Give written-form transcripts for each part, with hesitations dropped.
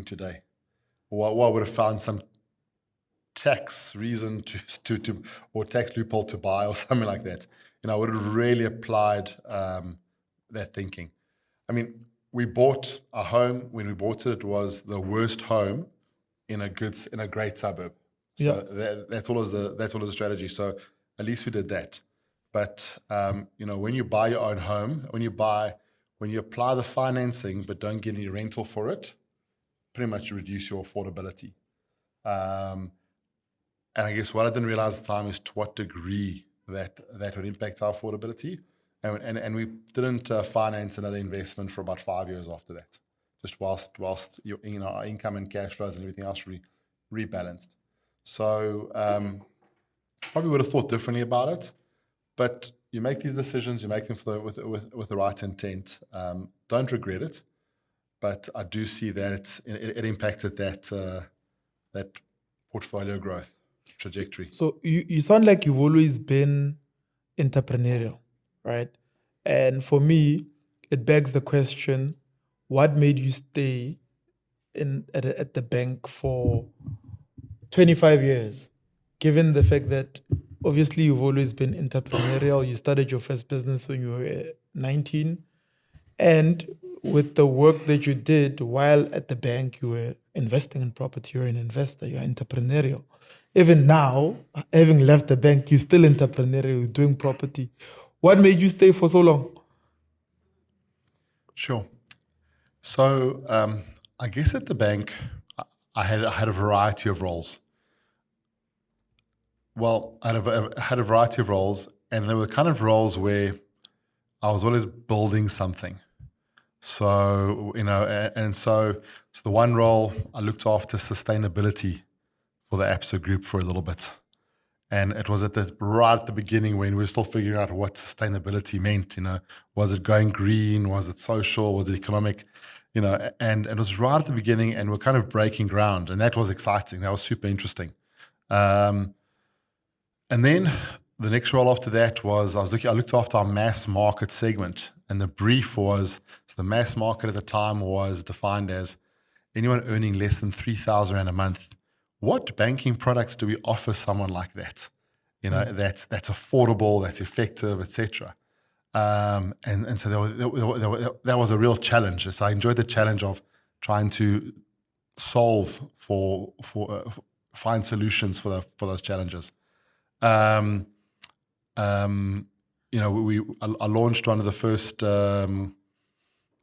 today? Or I would have found some tax reason to or tax loophole to buy or something like that. I would have really applied that thinking. I mean, we bought a home. When we bought it, it was the worst home in a great suburb. So that's always the strategy. So at least we did that. But when you buy your own home, when you apply the financing but don't get any rental for it, pretty much reduce your affordability. And I guess what I didn't realize at the time is to what degree that would impact our affordability. And we didn't finance another investment for about 5 years after that, just whilst our income and cash flows and everything else rebalanced. So probably would have thought differently about it, but you make these decisions, you make them with the right intent. Don't regret it, but I do see that it impacted that portfolio growth trajectory. So you sound like you've always been entrepreneurial, right? And for me, it begs the question, what made you stay at the bank for 25 years, given the fact that obviously you've always been entrepreneurial? You started your first business when you were 19. And with the work that you did while at the bank, you were investing in property, you're an investor, you're entrepreneurial. Even now, having left the bank, you're still entrepreneurial, you're doing property. What made you stay for so long? Sure. So I guess at the bank, I had a variety of roles. Well, I had a variety of roles, and there were kind of roles where I was always building something. So, so the one role, I looked after sustainability for the Absa Group for a little bit. And it was right at the beginning when we were still figuring out what sustainability meant. Was it going green? Was it social? Was it economic? And it was right at the beginning, and we're kind of breaking ground, and that was exciting. That was super interesting. And then the next role after that was I looked after our mass market segment, and the brief was, so the mass market at the time was defined as anyone earning less than 3,000 Rand a month. What banking products do we offer someone like that? That's affordable, that's effective, etc. And so that was a real challenge. So I enjoyed the challenge of trying to find solutions for those challenges. I launched one of the first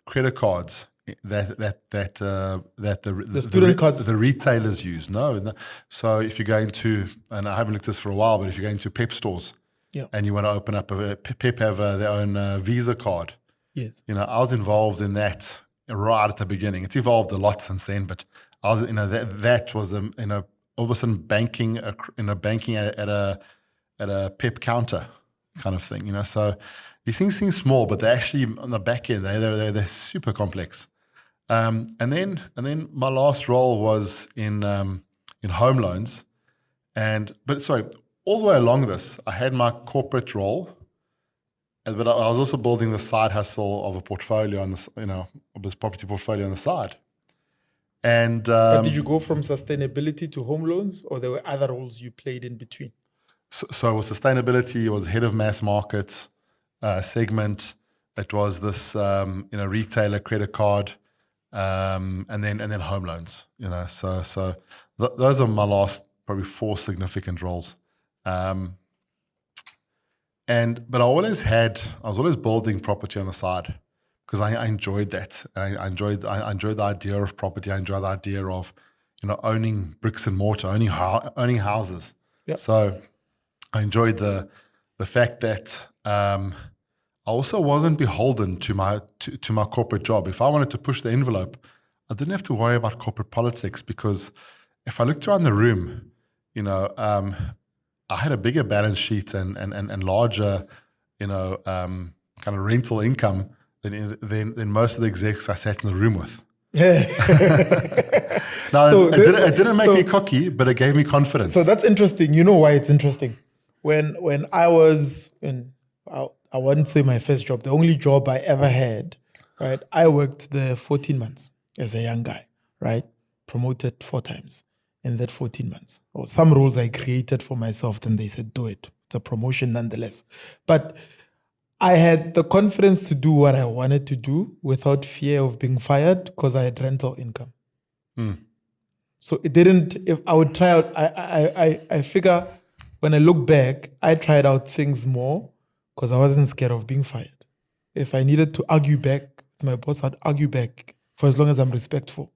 credit cards that the student cards the retailers use. No. So if you're going to, and I haven't looked at this for a while, but if you're going to Pep stores, and you want to open up Pep have their own Visa card. Yes. I was involved in that right at the beginning. It's evolved a lot since then, but I was, that was all of a sudden banking at a Pep counter kind of thing. So these things seem small, but they're actually on the back end. They're super complex. And then my last role was in home loans, all the way along this, I had my corporate role, but I was also building the side hustle of a portfolio on this, of this property portfolio on the side. And but did you go from sustainability to home loans, or there were other roles you played in between? So it was sustainability. It was head of mass market segment. It was this retailer credit card, and then home loans. So those are my last probably 4 significant roles. But I was always building property on the side because I enjoyed that. I enjoyed the idea of property. I enjoyed the idea of owning bricks and mortar, owning houses. Yep. So I enjoyed the fact that I also wasn't beholden to my corporate job. If I wanted to push the envelope, I didn't have to worry about corporate politics, because if I looked around the room, I had a bigger balance sheet and larger, kind of rental income than most of the execs I sat in the room with. Yeah. Now, it didn't make me cocky, but it gave me confidence. So that's interesting. You know why it's interesting? When I was I wouldn't say my first job, the only job I ever had, right? I worked there 14 months as a young guy, right? promoted 4 times in that 14 months. Or some roles I created for myself, then they said, do it. It's a promotion nonetheless. But I had the confidence to do what I wanted to do without fear of being fired because I had rental income. So it didn't, if I would try out, I figure when I look back, I tried out things more because I wasn't scared of being fired. If I needed to argue back with my boss, I'd argue back for as long as I'm respectful.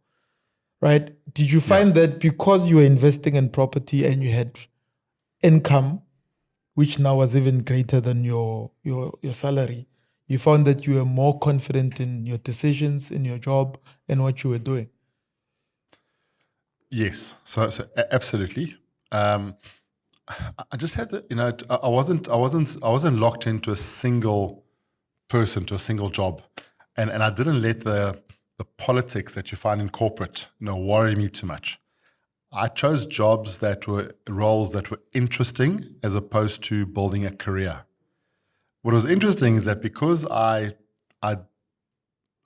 Right? Did you find that because you were investing in property and you had income, which now was even greater than your salary, you found that you were more confident in your decisions, in your job, and what you were doing? Yes, so absolutely. I just had the, I wasn't locked into a single person, to a single job, and I didn't let the politics that you find in corporate, worry me too much. I chose jobs that were roles that were interesting as opposed to building a career. What was interesting is that because I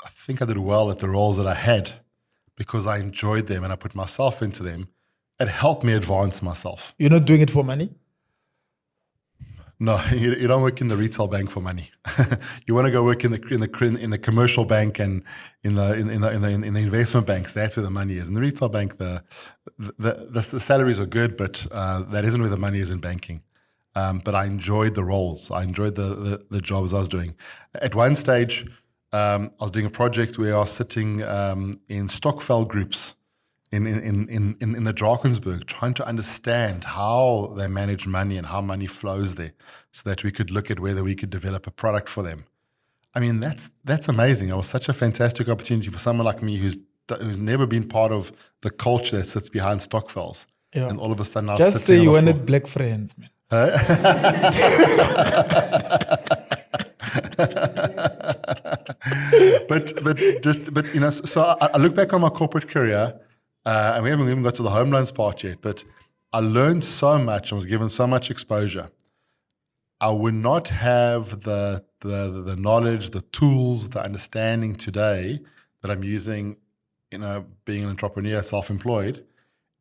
think I did well at the roles that I had, because I enjoyed them and I put myself into them, it helped me advance myself. You're not doing it for money? No, you don't work in the retail bank for money. You want to go work in the commercial bank and in the investment banks. That's where the money is. In the retail bank, the salaries are good, but that isn't where the money is in banking. But I enjoyed the roles. I enjoyed the jobs I was doing. At one stage, I was doing a project where I was sitting in Stockfell groups in the Drakensberg, trying to understand how they manage money and how money flows there, so that we could look at whether we could develop a product for them. I mean, that's amazing. It was such a fantastic opportunity for someone like me who's never been part of the culture that sits behind Stockfells. Yeah. And all of a sudden, I was just sitting say you on the wanted black friends, man. but so I look back on my corporate career, and we haven't even got to the home loans part yet, but I learned so much and was given so much exposure. I would not have the knowledge, the tools, the understanding today that I'm using, being an entrepreneur, self-employed,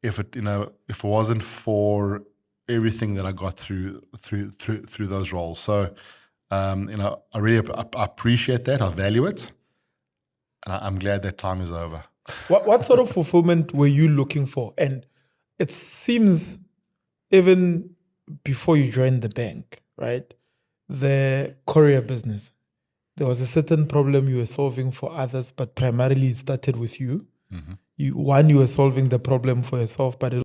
if it wasn't for everything that I got through those roles. So I really appreciate that. I value it, and I'm glad that time is over. What sort of fulfillment were you looking for? And it seems even before you joined the bank, right, the courier business, there was a certain problem you were solving for others, but primarily it started with you. Mm-hmm. You were solving the problem for yourself, but it